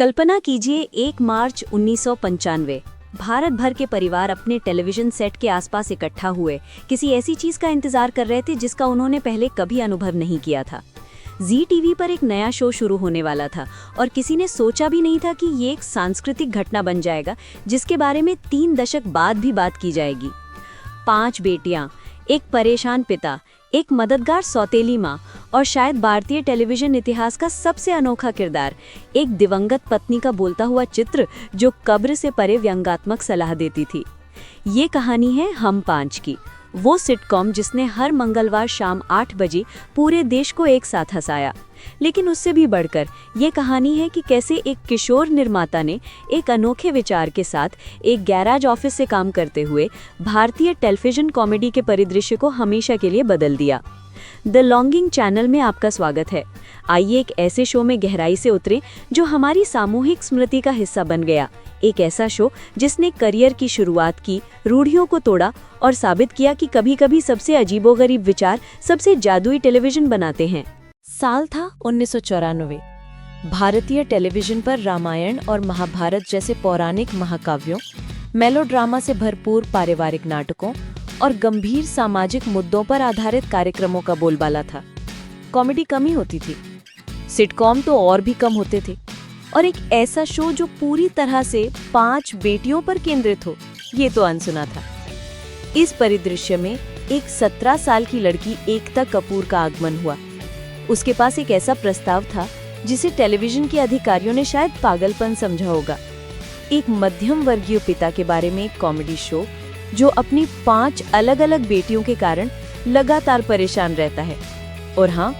कल्पना कीजिए 1 मार्च 1995। भारत भर के परिवार अपने टेलीविजन सेट के आसपास इकट्ठा हुए किसी ऐसी चीज का इंतजार कर रहे थे जिसका उन्होंने पहले कभी अनुभव नहीं किया था। जी टीवी पर एक नया शो शुरू होने वाला था और किसी ने सोचा भी नहीं था कि ये एक सांस्कृतिक घटना बन जाएगा जिसके बारे में 3 दशक बाद भी बात की जाएगी। 5 बेटियां, एक परेशान पिता, एक मददगार सौतेली माँ और शायद भारतीय टेलीविजन इतिहास का सबसे अनोखा किरदार, एक दिवंगत पत्नी का बोलता हुआ चित्र जो कब्र से परे व्यंग्यात्मक सलाह देती थी। ये कहानी है हम 5 की, वो सिटकॉम जिसने हर मंगलवार शाम 8 बजे पूरे देश को एक साथ हंसाया। लेकिन उससे भी बढ़कर ये कहानी है कि कैसे एक किशोर निर्माता ने एक अनोखे विचार के साथ एक गैराज ऑफिस से काम करते हुए भारतीय टेलीविजन कॉमेडी के परिदृश्य को हमेशा के लिए बदल दिया। द लॉन्गिंग चैनल में आपका स्वागत है। आइए एक ऐसे शो में गहराई से उतरे जो हमारी सामूहिक स्मृति का हिस्सा बन गया। एक ऐसा शो जिसने करियर की शुरुआत की, रूढ़ियों को तोड़ा और साबित किया कि कभी-कभी सबसे अजीबोगरीब विचार सबसे जादुई टेलीविजन बनाते हैं। साल था 1994। भारतीय टेलीविजन पर रामायण और महाभारत जैसे पौराणिक महाकाव्यों, मेलोड्रामा से भरपूर पारिवारिक नाटकों और गंभीर सामाजिक मुद्दों पर आधारित कार्यक्रमों का बोलबाला था। कॉमेडी कम ही होती थी, सिटकॉम तो और भी कम होते थे, और एक ऐसा शो जो पूरी तरह से 5 बेटियों पर केंद्रित हो, ये तो अनसुना था। इस परिदृश्य में एक 17 साल की लड़की एकता कपूर का आगमन हुआ। उसके पास एक ऐसा प्रस्ताव था जिसे टेलीविजन के अधिकारियों ने शायद पागलपन समझा होगा। एक मध्यम वर्गीय पिता के बारे में एक कॉमेडी शो जो अपनी 5 अलग-अलग बेटियों के कारण लगातार परेशान रहता है। और हाँ,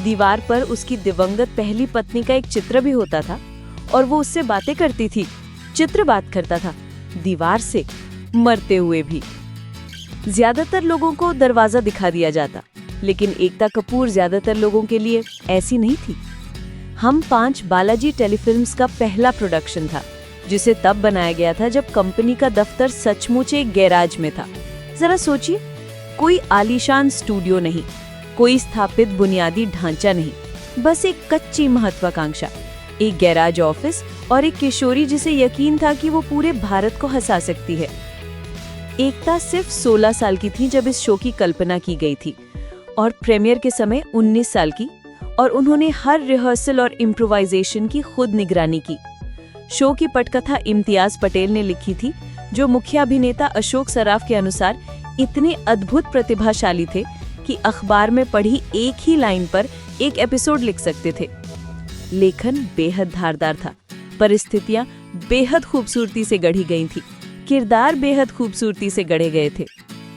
दीवार पर उसकी दिवंगत पहली पत्नी का एक चित्र भी होता था और वो उससे बातें करती थी। चित्र बात करता था, दीवार से, मरते हुए भी। ज्यादातर लोगों को दरवाजा दिखा दिया जाता, लेकिन एकता कपूर ज्यादातर लोगों के लिए ऐसी नहीं थी। हम 5 बालाजी टेलीफिल्म्स का पहला प्रोडक्शन था, जिसे तब बनाया गया था जब कंपनी का दफ्तर सचमुच एक गैराज में था। जरा सोचिए, कोई आलीशान स्टूडियो नहीं, कोई स्थापित बुनियादी ढांचा नहीं, बस एक कच्ची महत्वाकांक्षा, एक गैराज ऑफिस और एक किशोरी जिसे यकीन था कि वो पूरे भारत को हंसा सकती है। एकता सिर्फ 16 साल की थी जब इस शो की कल्पना की गई थी और प्रीमियर के समय 19 साल की, और उन्होंने हर रिहर्सल और इम्प्रोवाइजेशन की खुद निगरानी की। शो की पटकथा इम्तियाज पटेल ने लिखी थी, जो मुख्य अभिनेता अशोक सराफ के अनुसार इतने अद्भुत प्रतिभाशाली थे कि अखबार में पढ़ी एक ही लाइन पर एक एपिसोड लिख सकते थे। लेखन बेहद धारदार था, परिस्थितियां बेहद खूबसूरती से गढ़ी गई थी, किरदार बेहद खूबसूरती से गढ़े गए थे,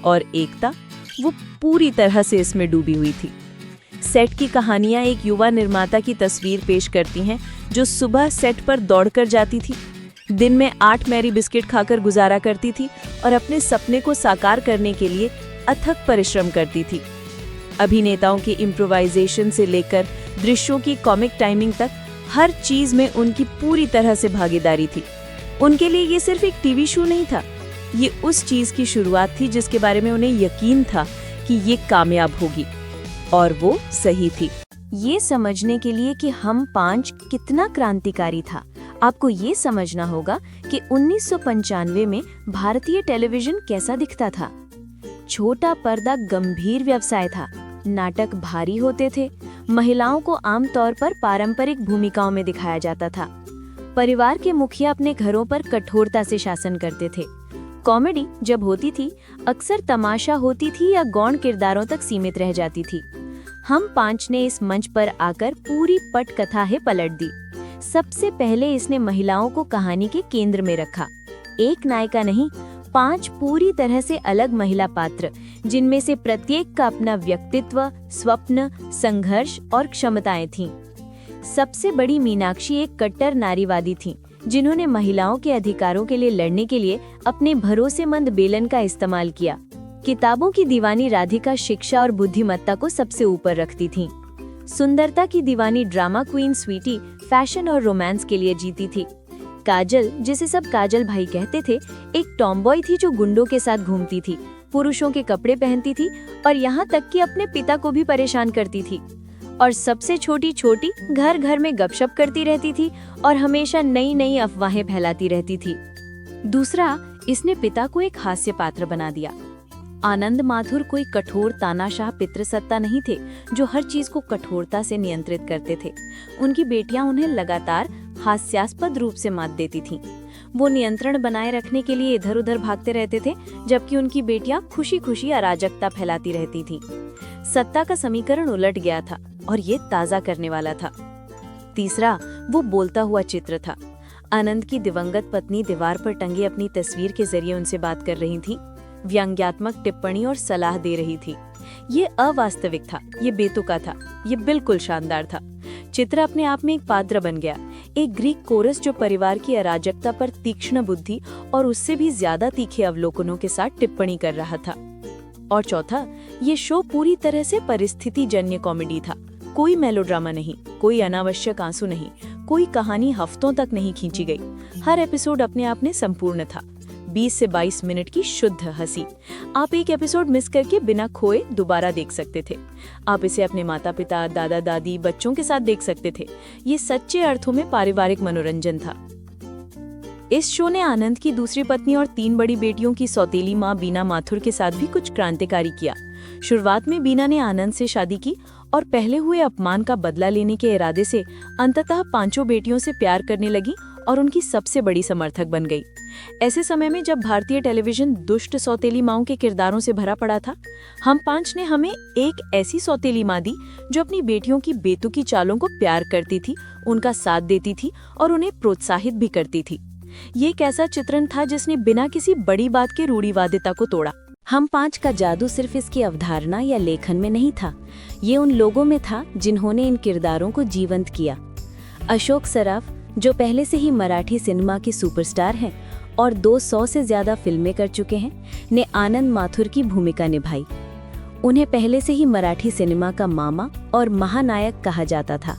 और एकता वो पूरी तरह से इसमें डूबी हुई थी। सेट की कहानियां एक युवा निर्माता की तस्वीर पेश करती हैं जो सुबह सेट पर दौड़कर जाती थी, दिन में 8 मैरी बिस्किट खाकर गुजारा करती थी और अपने सपने को साकार करने के लिए अथक परिश्रम करती थी। अभिनेताओं की इम्प्रोवाइजेशन से लेकर दृश्यों की कॉमिक टाइमिंग तक हर चीज में उनकी पूरी तरह से भागीदारी थी। उनके लिए ये सिर्फ एक टीवी शो नहीं था, ये उस चीज की शुरुआत थी जिसके बारे में उन्हें यकीन था कि ये कामयाब होगी, और वो सही थी। ये समझने के लिए कि हम 5 कितना क्रांतिकारी था, आपको ये समझना होगा कि 1995 में भारतीय टेलीविजन कैसा दिखता था। छोटा पर्दा गंभीर व्यवसाय था, नाटक भारी होते थे, महिलाओं को आमतौर पर पारंपरिक भूमिकाओं में दिखाया जाता था, परिवार के मुखिया अपने घरों पर कठोरता से शासन करते थे। कॉमेडी जब होती थी, अक्सर तमाशा होती थी या गौण किरदारों तक सीमित रह जाती थी। हम 5 ने इस मंच पर आकर पूरी पटकथा ही पलट दी। सबसे पहले इसने महिलाओं को कहानी के केंद्र में रखा। एक नायिका नहीं, 5 पूरी तरह से अलग महिला पात्र, जिनमें से प्रत्येक का अपना व्यक्तित्व, स्वप्न, संघर्ष और क्षमताएं थीं। सबसे बड़ी मीनाक्षी एक कट्टर नारीवादी थीं, जिन्होंने महिलाओं के अधिकारों के लिए लड़ने के लिए अपने भरोसेमंद बेलन का इस्तेमाल किया। किताबों की दीवानी राधिका शिक्षा और बुद्धिमत्ता को सबसे ऊपर रखती थीं। सुंदरता की दीवानी ड्रामा क्वीन स्वीटी फैशन और रोमांस के लिए जीती थी। काजल, जिसे सब काजल भाई कहते थे, एक टॉमबॉय थी जो गुंडों के साथ घूमती थी, पुरुषों के कपड़े पहनती थी और यहाँ तक कि अपने पिता को भी परेशान करती थी। और सबसे छोटी छोटी घर घर में गपशप करती रहती थी और हमेशा नई नई अफवाहें फैलाती रहती थी। दूसरा, इसने पिता को एक हास्य पात्र बना दिया। आनंद माथुर कोई कठोर तानाशाह पितृसत्ता नहीं थे जो हर चीज को कठोरता से नियंत्रित करते थे। उनकी बेटियां उन्हें लगातार हास्यास्पद रूप से मात देती थीं। वो नियंत्रण बनाए रखने के लिए इधर उधर भागते रहते थे, जबकि उनकी बेटियां खुशी खुशी अराजकता फैलाती रहती थीं। सत्ता का समीकरण उलट गया था और ये ताजा करने वाला था। तीसरा, वो बोलता हुआ चित्र था। आनंद की दिवंगत पत्नी दीवार पर टंगी अपनी तस्वीर के जरिए उनसे बात कर रही थी, व्यंग्यात्मक टिप्पणी और सलाह दे रही थी। ये अवास्तविक था, ये बेतुका था, ये बिल्कुल शानदार था। चित्र अपने आप में एक पात्र बन गया, एक ग्रीक कोरस जो परिवार की अराजकता पर तीक्ष्ण बुद्धि और उससे भी ज्यादा तीखे अवलोकनों के साथ टिप्पणी कर रहा था। और चौथा, ये शो पूरी तरह से परिस्थिति जन्य कॉमेडी था। कोई मेलोड्रामा नहीं, कोई अनावश्यक आंसू नहीं, कोई कहानी हफ्तों तक नहीं खींची गई। हर एपिसोड अपने आप में संपूर्ण था। 20 से 22 मिनट की शुद्ध हंसी। आप एक एपिसोड मिस करके बिना खोए दोबारा देख सकते थे। आप इसे अपने माता पिता, दादा दादी, बच्चों के साथ देख सकते थे। ये सच्चे अर्थों में पारिवारिक मनोरंजन था। इस शो ने आनंद की दूसरी पत्नी और 3 बड़ी बेटियों की सौतेली माँ बीना माथुर के साथ भी कुछ क्रांतिकारी किया। शुरुआत में बीना ने आनंद से शादी की और पहले हुए अपमान का बदला लेने के इरादे से अंततः 5 बेटियों से प्यार करने लगी और उनकी सबसे बड़ी समर्थक बन गई। ऐसे समय में जब भारतीय टेलीविजन दुष्ट सौतेली माओं के किरदारों से भरा पड़ा था, हम 5 ने हमें एक ऐसी सौतेली माँ दी जो अपनी बेटियों की बेतुकी चालों को प्यार करती थी, उनका साथ देती थी और उन्हें प्रोत्साहित भी करती थी। ये एक ऐसा चित्रण था जिसने बिना किसी बड़ी बात के रूढ़िवादिता को तोड़ा। हम 5 का जादू सिर्फ इसकी अवधारणा या लेखन में नहीं था, ये उन लोगों में था जिन्होंने इन किरदारों को जीवंत किया। अशोक सराफ, जो पहले से ही मराठी सिनेमा के सुपरस्टार हैं और 200 से ज्यादा फिल्में कर चुके हैं, ने आनंद माथुर की भूमिका निभाई। उन्हें पहले से ही मराठी सिनेमा का मामा और महानायक कहा जाता था।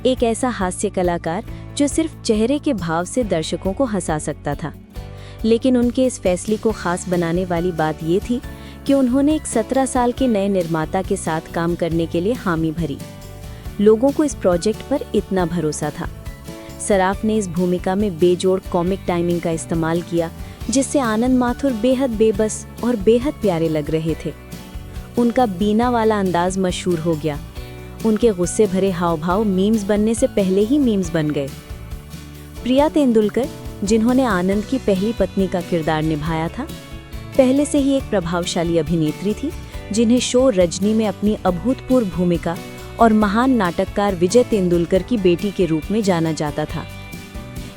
एक ऐसा हास्य कलाकार जो सिर्फ चेहरे के भाव से दर्शकों को हंसा सकता था। लेकिन उनके इस फैसले को खास बनाने वाली बात ये थी कि उन्होंने एक 17 साल के नए निर्माता के साथ काम करने के लिए हामी भरी। लोगों को इस प्रोजेक्ट पर इतना भरोसा था। सराफ ने इस भूमिका में बेजोड़ कॉमिक टाइमिंग का इस्तेमाल किया, जिससे आनंद माथुर बेहद बेबस और बेहद प्यारे लग रहे थे। उनका बीना वाला अंदाज मशहूर हो गया। उनके गुस्से भरे हाव भाव मीम्स बनने से पहले ही मीम्स बन गए। प्रिया तेंदुलकर, जिन्होंने आनंद की पहली पत्नी का किरदार निभाया था, पहले से ही एक प्रभावशाली अभिनेत्री थी, जिन्हें शो रजनी में अपनी अभूतपूर्व भूमिका और महान नाटककार विजय तेंदुलकर की बेटी के रूप में जाना जाता था।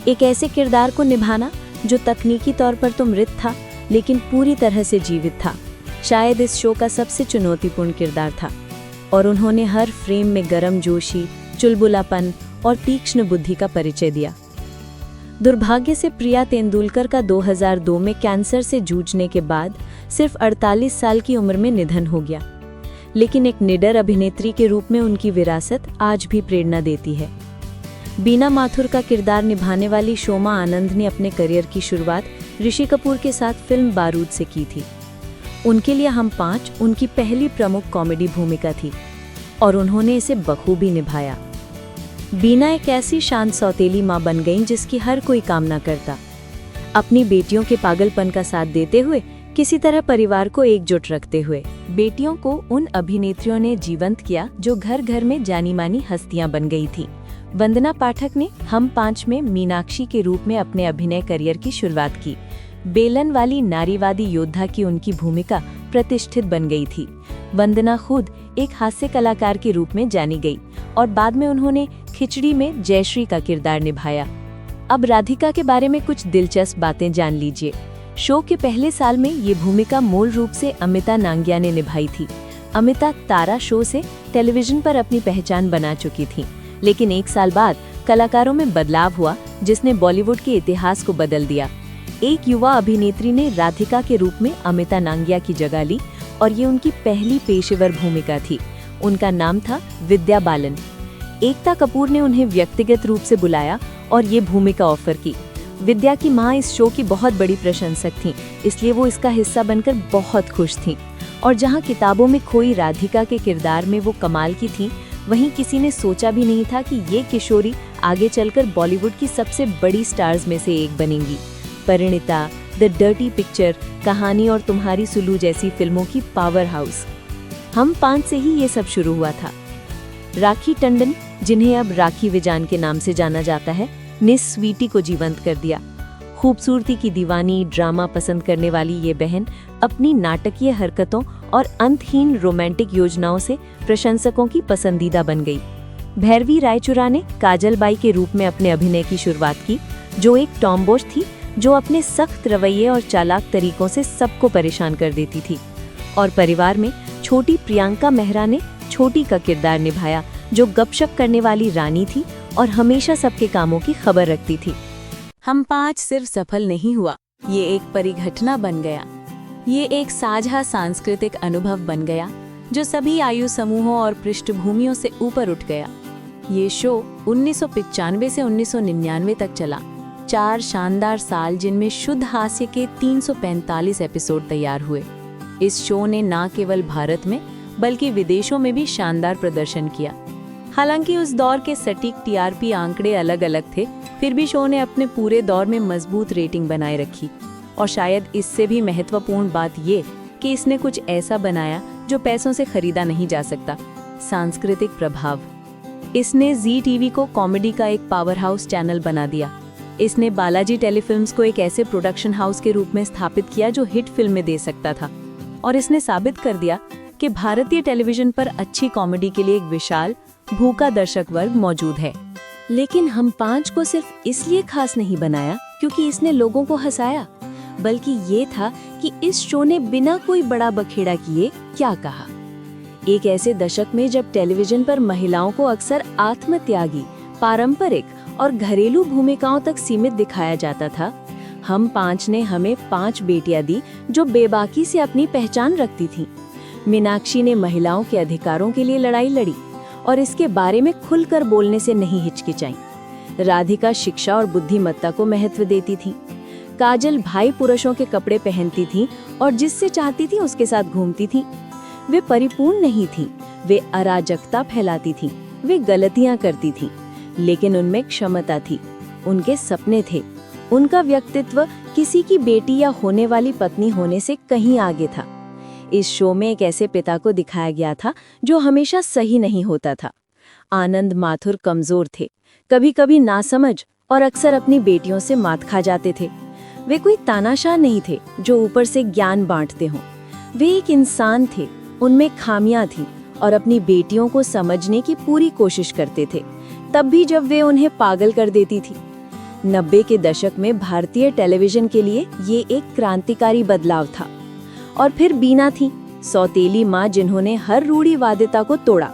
एक ऐसे किरदार को निभाना जो तकनीकी तौर पर तो मृत था, लेकिन पूरी तरह से जीवित था, शायद इस शो का सबसे चुनौतीपूर्ण किरदार था। और उन्होंने हर फ्रेम में गर्मजोशी, चुलबुलापन और तीक्ष्ण बुद्धि का परिचय दिया। दुर्भाग्य से प्रिया तेंदुलकर का 2002 में कैंसर से जूझने के बाद सिर्फ 48 साल की उम्र में निधन हो गया। लेकिन एक निडर अभिनेत्री के रूप में उनकी विरासत आज भी प्रेरणा देती है। बीना माथुर का किरदार निभाने वाली शोमा आनंद ने अपने करियर की शुरुआत ऋषि कपूर के साथ फिल्म बारूद से की थी। उनके लिए हम 5 उनकी पहली प्रमुख कॉमेडी भूमिका थी और उन्होंने इसे बखूबी निभाया। बीना एक ऐसी शांत सौतेली माँ बन गईं जिसकी हर कोई कामना करता। अपनी बेटियों के पागलपन का साथ देते हुए, किसी तरह परिवार को एकजुट रखते हुए, बेटियों को उन अभिनेत्रियों ने जीवंत किया जो घर घर में जानी मानी हस्तियां बन गई थी। वंदना पाठक ने हम 5 में मीनाक्षी के रूप में अपने अभिनय करियर की शुरुआत की। बेलन वाली नारीवादी योद्धा की उनकी भूमिका प्रतिष्ठित बन गई थी। वंदना खुद एक हास्य कलाकार के रूप में जानी गई और बाद में उन्होंने खिचड़ी में जयश्री का किरदार निभाया। अब राधिका के बारे में कुछ दिलचस्प बातें जान लीजिए। शो के पहले साल में ये भूमिका मूल रूप से अमिता नांगिया ने निभाई थी। अमिता तारा शो से टेलीविजन पर अपनी पहचान बना चुकी थी, लेकिन 1 साल बाद कलाकारों में बदलाव हुआ जिसने बॉलीवुड के इतिहास को बदल दिया। एक युवा अभिनेत्री ने राधिका के रूप में अमिता नांगिया की जगह ली और ये उनकी पहली पेशेवर भूमिका थी। उनका नाम था विद्या बालन। एकता कपूर ने उन्हें व्यक्तिगत रूप से बुलाया और ये भूमिका ऑफर की। विद्या की माँ इस शो की बहुत बड़ी प्रशंसक थीं, इसलिए वो इसका हिस्सा बनकर बहुत खुश थीं। और जहाँ किताबों में खोई राधिका के किरदार में वो कमाल की थीं, वहीं किसी ने सोचा भी नहीं था कि ये किशोरी आगे चलकर बॉलीवुड की सबसे बड़ी स्टार्स में से एक बनेंगी। परिणीता, द डर्टी पिक्चर, कहानी और तुम्हारी सुलू जैसी फिल्मों की पावर हाउस। हम 5 से ही ये सब शुरू हुआ था। राखी टंडन, जिन्हें अब राखी विजान के नाम से जाना जाता है, ने स्वीटी को जीवंत कर दिया। खूबसूरती की दीवानी, ड्रामा पसंद करने वाली ये बहन अपनी नाटकीय हरकतों और अंतहीन रोमांटिक योजनाओं से प्रशंसकों की पसंदीदा बन गई। भैरवी रायचुरा ने काजल बाई के रूप में अपने अभिनय की शुरुआत की, जो एक टॉमबॉय थी जो अपने सख्त रवैये और चालाक तरीकों से सबको परेशान कर देती थी। और परिवार में छोटी प्रियंका मेहरा ने छोटी का किरदार निभाया, जो गपशप करने वाली रानी थी और हमेशा सबके कामों की खबर रखती थी। हम 5 सिर्फ सफल नहीं हुआ, ये एक परिघटना बन गया। ये एक साझा सांस्कृतिक अनुभव बन गया जो सभी आयु समूहों और पृष्ठभूमियों से ऊपर उठ गया। ये शो 1995 से 1999 तक चला। 4 शानदार साल जिनमें शुद्ध हास्य के 345 एपिसोड तैयार हुए। इस शो ने न केवल भारत में बल्कि विदेशों में भी शानदार प्रदर्शन किया। हालांकि उस दौर के सटीक टीआरपी आंकड़े अलग अलग थे, फिर भी शो ने अपने पूरे दौर में मजबूत रेटिंग बनाए रखी। और शायद इससे भी महत्वपूर्ण बात ये कि इसने कुछ ऐसा बनाया जो पैसों से खरीदा नहीं जा सकता, सांस्कृतिक प्रभाव। इसने जी टीवी को कॉमेडी का एक पावर हाउस चैनल बना दिया। इसने बालाजी टेलीफिल्म्स को एक ऐसे प्रोडक्शन हाउस के रूप में स्थापित किया जो हिट फिल्में दे सकता था। और इसने साबित कर दिया कि भारतीय टेलीविजन पर अच्छी कॉमेडी के लिए एक विशाल भूखा दर्शक वर्ग मौजूद है। लेकिन हम 5 को सिर्फ इसलिए खास नहीं बनाया क्योंकि इसने लोगों को हंसाया, बल्कि ये था कि इस शो ने बिना कोई बड़ा बखेड़ा किए क्या कहा। एक ऐसे दशक में जब टेलीविजन पर महिलाओं को अक्सर आत्मत्यागी, पारंपरिक और घरेलू भूमिकाओं तक सीमित दिखाया जाता था, हम 5 ने हमें 5 बेटियां दी जो बेबाकी से अपनी पहचान रखती थीं। मीनाक्षी ने महिलाओं के अधिकारों के लिए लड़ाई लड़ी और इसके बारे में खुलकर बोलने से नहीं हिचकिचाई। राधिका शिक्षा और बुद्धिमत्ता को महत्व देती थी। काजल भाई पुरुषों के कपड़े पहनती थी और जिससे चाहती थी उसके साथ घूमती थी। वे परिपूर्ण नहीं थी, वे अराजकता फैलाती थी, वे गलतियां करती थी, लेकिन उनमें क्षमता थी, उनके सपने थे। उनका व्यक्तित्व किसी की बेटी या होने वाली पत्नी होने से कहीं आगे था। इस शो में एक ऐसे पिता को दिखाया गया था जो हमेशा सही नहीं होता था। आनंद माथुर कमजोर थे, कभी कभी नासमझ और अक्सर अपनी बेटियों से मात खा जाते थे। वे कोई तानाशाह नहीं थे जो ऊपर से ज्ञान बांटते हों। वे एक इंसान थे, उनमें खामियां थीं और अपनी बेटियों को समझने की पूरी कोशिश करते थे, तब भी जब वे उन्हें पागल कर देती थी। 90 के दशक में भारतीय टेलीविजन के लिए ये एक क्रांतिकारी बदलाव था। और फिर बीना थी, सौतेली माँ जिन्होंने हर रूढ़िवादिता को तोड़ा।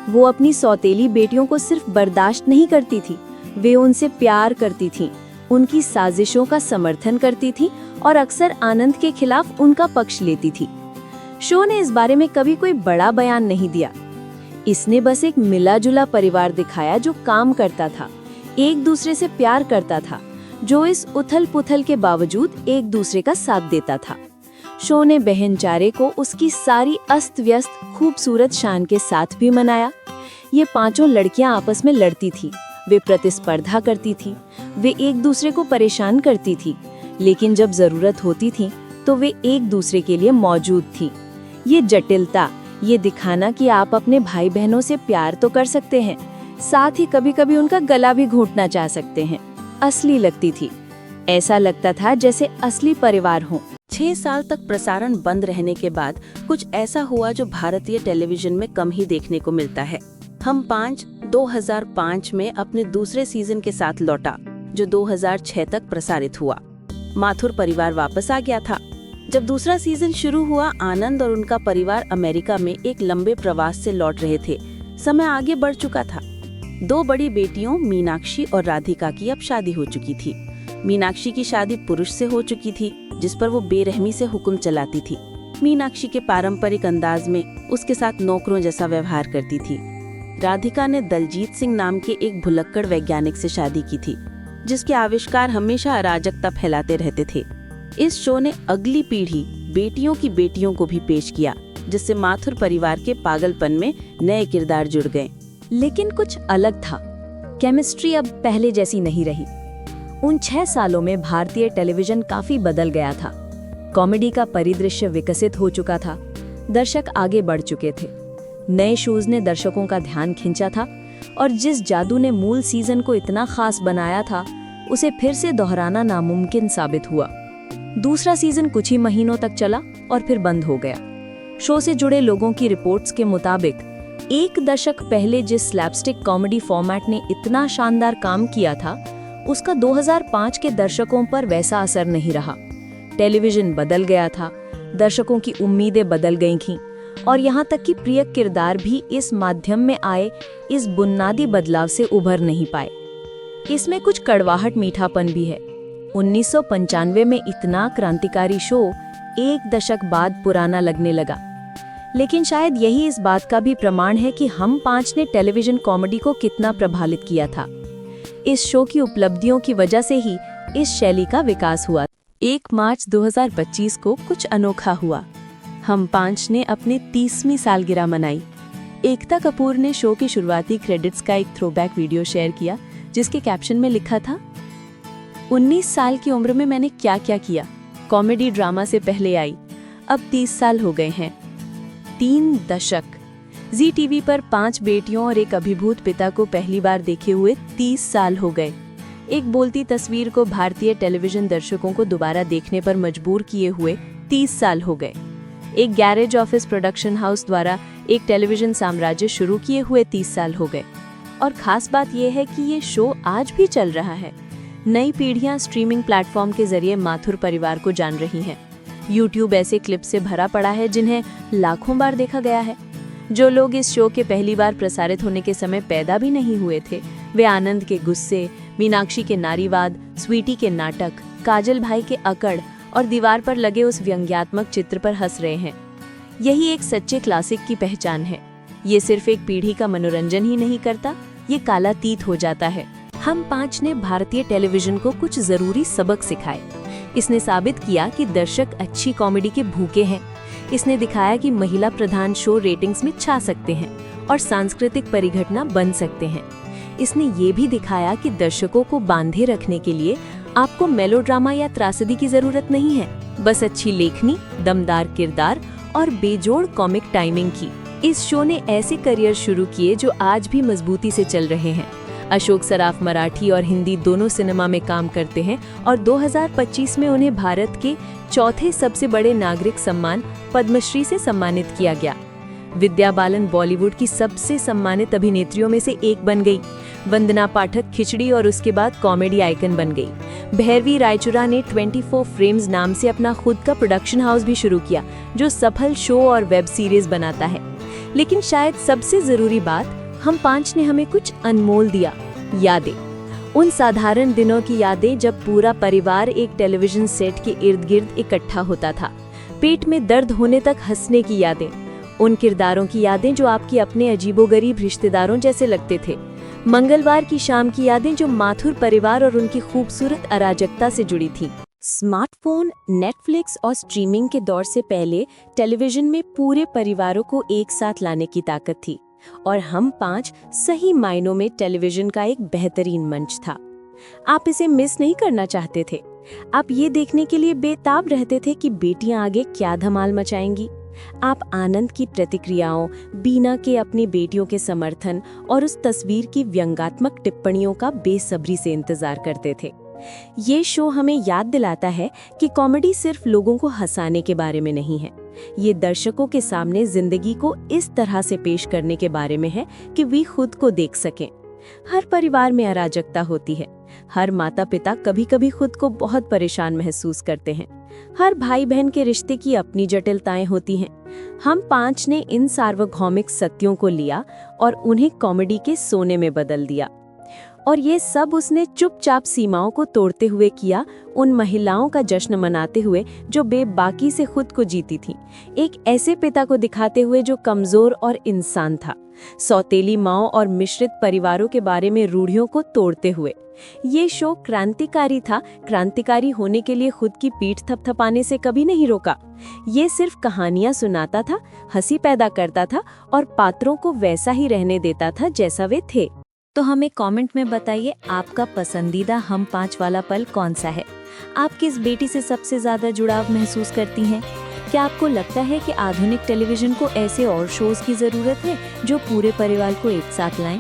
वो अपनी सौतेली बेटियों को सिर्फ बर्दाश्त नहीं करती थी, वे उनसे प्यार करती थीं, उनकी साजिशों का समर्थन करती थी और अक्सर आनंद के खिलाफ उनका पक्ष लेती थी। शो ने इस बारे में कभी कोई बड़ा बयान नहीं दिया। इसने बस एक मिला-जुला परिवार दिखाया जो काम करता था, एक दूसरे से प्यार करता था, जो इस उथल-पुथल के बावजूद एक दूसरे का साथ देता था। शो ने बहनचारे को उसकी सारी अस्त-व्यस्त खूबसूरत शान के साथ भी मनाया। ये 5 लड़कियां आपस में लड़ती थी, वे प्रतिस्पर्धा करती थी, वे एक दूसरे को परेशान करती थी, लेकिन जब जरूरत होती थी तो वे एक दूसरे के लिए मौजूद थी। ये जटिलता, ये दिखाना कि आप अपने भाई बहनों से प्यार तो कर सकते हैं, साथ ही कभी-कभी उनका गला भी घोंटना चाह सकते हैं, असली लगती थी। ऐसा लगता था जैसे असली परिवार हो। 6 साल तक प्रसारण बंद रहने के बाद कुछ ऐसा हुआ जो भारतीय टेलीविजन में कम ही देखने को मिलता है। हम 5 2005 में अपने दूसरे सीजन के साथ लौटा, जो 2006 तक प्रसारित हुआ। माथुर परिवार वापस आ गया था। जब दूसरा सीजन शुरू हुआ, आनंद और उनका परिवार अमेरिका में एक लंबे प्रवास से लौट रहे थे। समय आगे बढ़ चुका था। 2 बड़ी बेटियों मीनाक्षी और राधिका की अब शादी हो चुकी थी। मीनाक्षी की शादी पुरुष से हो चुकी थी, जिस पर वो बेरहमी से हुक्म चलाती थी। मीनाक्षी के पारंपरिक अंदाज में उसके साथ नौकरों जैसा व्यवहार करती थी। राधिका ने दलजीत सिंह नाम के एक भुलक्कड़ वैज्ञानिक से शादी की थी, जिसके आविष्कार हमेशा अराजकता फैलाते रहते थे। इस शो ने अगली पीढ़ी बेटियों की बेटियों को भी पेश किया, जिससे माथुर परिवार के पागलपन में नए किरदार जुड़ गए। लेकिन कुछ अलग था। केमिस्ट्री अब पहले जैसी नहीं रही। उन 6 सालों में भारतीय टेलीविजन काफी बदल गया था। कॉमेडी का परिदृश्य विकसित हो चुका था, दर्शक आगे बढ़ चुके थे, नए शोज ने दर्शकों का ध्यान खींचा था और जिस जादू ने मूल सीजन को इतना खास बनाया था उसे फिर से दोहराना नामुमकिन साबित हुआ। दूसरा सीजन कुछ ही महीनों तक चला और फिर बंद हो गया। शो से जुड़े लोगों की रिपोर्ट्स के मुताबिक 1 दशक पहले जिस स्लैपस्टिक कॉमेडी फॉर्मेट ने इतना शानदार काम किया था उसका 2005 के दर्शकों पर वैसा असर नहीं रहा। टेलीविजन बदल गया था, दर्शकों की उम्मीदें बदल गई थीं और यहाँ तक कि प्रिय किरदार भी इस माध्यम में आए इस बुनियादी बदलाव से उभर नहीं पाए। इसमें कुछ कड़वाहट मीठापन भी है। 1995 में इतना क्रांतिकारी शो 1 दशक बाद पुराना लगने लगा, लेकिन शायद यही इस बात का भी प्रमाण है कि हम 5 ने टेलीविजन कॉमेडी को कितना प्रभावित किया था। इस शो की उपलब्धियों की वजह से ही इस शैली का विकास हुआ। 1 मार्च 2025 को कुछ अनोखा हुआ। हम 5 ने अपनी 30वीं सालगिरह मनाई। एकता कपूर ने शो की शुरुआती क्रेडिट्स का एक थ्रोबैक वीडियो शेयर किया जिसके कैप्शन में लिखा था, 19 साल की उम्र में मैंने क्या क्या किया, कॉमेडी ड्रामा से पहले आई, अब 30 साल हो गए हैं। 3 दशक। जी टीवी पर 5 बेटियों और एक अभिभूत पिता को पहली बार देखे हुए 30 साल हो गए। एक बोलती तस्वीर को भारतीय टेलीविजन दर्शकों को दोबारा देखने पर मजबूर किए हुए 30 साल हो गए। एक गैरेज ऑफिस प्रोडक्शन हाउस द्वारा एक टेलीविजन साम्राज्य शुरू किए हुए 30 साल हो गए। और खास बात यह है कि ये शो आज भी चल रहा है। नई पीढ़ियां स्ट्रीमिंग प्लेटफॉर्म के जरिए माथुर परिवार को जान रही हैं। यूट्यूब ऐसे क्लिप से भरा पड़ा है जिन्हें लाखों बार देखा गया है। जो लोग इस शो के पहली बार प्रसारित होने के समय पैदा भी नहीं हुए थे, वे आनंद के गुस्से, मीनाक्षी के नारीवाद, स्वीटी के नाटक, काजल भाई के अकड़ और दीवार पर लगे उस व्यंग्यात्मक चित्र पर हंस रहे हैं। यही एक सच्चे क्लासिक की पहचान है। ये सिर्फ एक पीढ़ी का मनोरंजन ही नहीं करता, ये कालातीत हो जाता है। हम 5 ने भारतीय टेलीविजन को कुछ जरूरी सबक सिखाए। इसने साबित किया कि दर्शक अच्छी कॉमेडी के भूखे हैं। इसने दिखाया कि महिला प्रधान शो रेटिंग्स में छा सकते हैं और सांस्कृतिक परिघटना बन सकते हैं। इसने ये भी दिखाया कि दर्शकों को बांधे रखने के लिए आपको मेलोड्रामा या त्रासदी की जरूरत नहीं है, बस अच्छी लेखनी, दमदार किरदार और बेजोड़ कॉमिक टाइमिंग की। इस शो ने ऐसे करियर शुरू किए जो आज भी मजबूती से चल रहे हैं। अशोक सराफ मराठी और हिंदी दोनों सिनेमा में काम करते हैं और 2025 में उन्हें भारत के 4थे सबसे बड़े नागरिक सम्मान पद्मश्री से सम्मानित किया गया। विद्या बालन बॉलीवुड की सबसे सम्मानित अभिनेत्रियों में से एक बन गई। वंदना पाठक खिचड़ी और उसके बाद कॉमेडी आइकन बन गई। भैरवी रायचुरा ने 24 फ्रेम्स नाम से अपना खुद का प्रोडक्शन हाउस भी शुरू किया, जो सफल शो और वेब सीरीज बनाता है। लेकिन शायद सबसे जरूरी बात, हम 5 ने हमें कुछ अनमोल दिया, यादें। उन साधारण दिनों की यादें जब पूरा परिवार एक टेलीविजन सेट के इर्द गिर्द इकट्ठा होता था। पेट में दर्द होने तक हंसने की यादें। उन किरदारों की यादें जो आपके अपने अजीबोगरीब रिश्तेदारों जैसे लगते थे। मंगलवार की शाम की यादें जो माथुर परिवार और उनकी खूबसूरत अराजकता से जुड़ी थी। स्मार्टफोन, नेटफ्लिक्स और स्ट्रीमिंग के दौर से पहले टेलीविजन में पूरे परिवारों को एक साथ लाने की ताकत थी और हम 5 सही मायनों में टेलीविजन का एक बेहतरीन मंच था। आप इसे मिस नहीं करना चाहते थे। आप ये देखने के लिए बेताब रहते थे कि बेटियां आगे क्या धमाल मचाएंगी। आप आनंद की प्रतिक्रियाओं, बीना के अपनी बेटियों के समर्थन और उस तस्वीर की व्यंग्यात्मक टिप्पणियों का बेसब्री से इंतजार करते थे। ये शो हमें याद दिलाता है कि कॉमेडी सिर्फ लोगों को हंसाने के बारे में नहीं है। ये दर्शकों के सामने जिंदगी को इस तरह से पेश करने के बारे में है कि वे खुद को देख सकें। हर परिवार में अराजकता होती है। हर माता पिता कभी कभी खुद को बहुत परेशान महसूस करते हैं। हर भाई बहन के रिश्ते की अपनी जटिलताएं होती हैं। हम 5 ने इन सार्वभौमिक सत्यों को लिया और उन्हें कॉमेडी के सोने में बदल दिया। और ये सब उसने चुपचाप सीमाओं को तोड़ते हुए किया, उन महिलाओं का जश्न मनाते हुए जो बेबाकी से खुद को जीती थीं। एक ऐसे पिता को दिखाते हुए जो कमजोर और इंसान था, सौतेली माँओं और मिश्रित परिवारों के बारे में रूढ़ियों को तोड़ते हुए। ये शो क्रांतिकारी था, क्रांतिकारी होने के लिए खुद की पीठ थपथपाने से कभी नहीं रोका। ये सिर्फ कहानियां सुनाता था, हंसी पैदा करता था और पात्रों को वैसा ही रहने देता था जैसा वे थे। तो हमें कमेंट में बताइए आपका पसंदीदा हम 5 वाला पल कौन सा है। आप किस बेटी से सबसे ज्यादा जुड़ाव महसूस करती हैं? क्या आपको लगता है कि आधुनिक टेलीविजन को ऐसे और शोज की जरूरत है जो पूरे परिवार को एक साथ लाएं?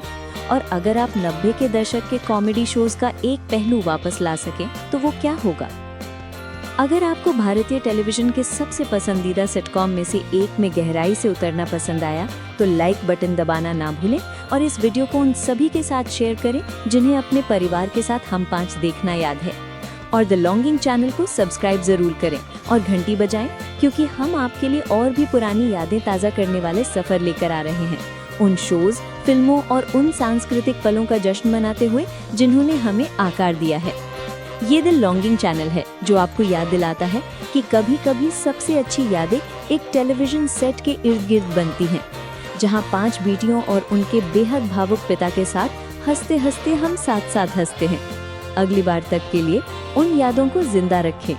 और अगर आप 90 के दशक के कॉमेडी शोज का एक पहलू वापस ला सकें तो वो क्या होगा? अगर आपको भारतीय टेलीविजन के सबसे पसंदीदा सिटकॉम में से एक में गहराई से उतरना पसंद आया तो लाइक बटन दबाना ना भूलें और इस वीडियो को उन सभी के साथ शेयर करें जिन्हें अपने परिवार के साथ हम 5 देखना याद है। और द लॉन्गिंग चैनल को सब्सक्राइब जरूर करें और घंटी बजाएं, क्योंकि हम आपके लिए और भी पुरानी यादें ताज़ा करने वाले सफर लेकर आ रहे हैं, उन शोज, फिल्मों और उन सांस्कृतिक पलों का जश्न मनाते हुए जिन्होंने हमें आकार दिया है। ये द लॉन्गिंग चैनल है जो आपको याद दिलाता है कि कभी कभी सबसे अच्छी यादें एक टेलीविजन सेट के इर्द गिर्द बनती हैं, जहां 5 बेटियों और उनके बेहद भावुक पिता के साथ हंसते हंसते हम साथ साथ हंसते हैं। अगली बार तक के लिए उन यादों को जिंदा रखें।